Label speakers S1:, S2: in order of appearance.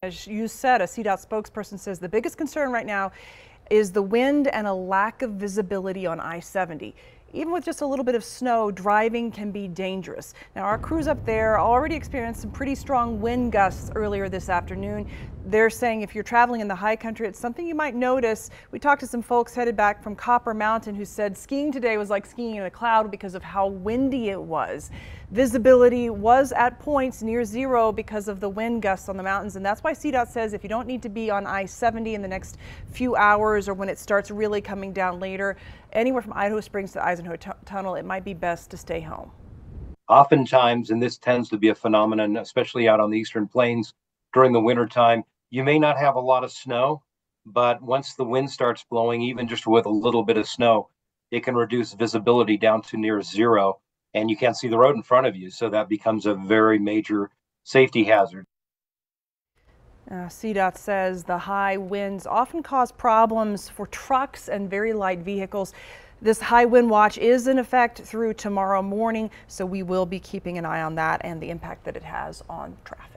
S1: As you said, a CDOT spokesperson says the biggest concern right now is the wind and a lack of visibility on I-70. Even with just a little bit of snow, driving can be dangerous. Now, our crews up there already experienced some pretty strong wind gusts earlier this afternoon. They're saying if you're traveling in the high country, it's something you might notice. We talked to some folks headed back from Copper Mountain who said skiing today was like skiing in a cloud because of how windy it was. Visibility was at points near zero because of the wind gusts on the mountains, and that's why CDOT says if you don't need to be on I-70 in the next few hours or when it starts really coming down later, anywhere from Idaho Springs to Eisenhower Tunnel, it might be best to stay home.
S2: Oftentimes, and this tends to be a phenomenon, especially out on the eastern plains during the wintertime, you may not have a lot of snow, but once the wind starts blowing, even just with a little bit of snow, it can reduce visibility down to near zero, and you can't see the road in front of you. So that becomes a very major safety hazard.
S1: CDOT says the high winds often cause problems for trucks and very light vehicles. This high wind watch is in effect through tomorrow morning, so we will be keeping an eye on that and the impact that it has on traffic.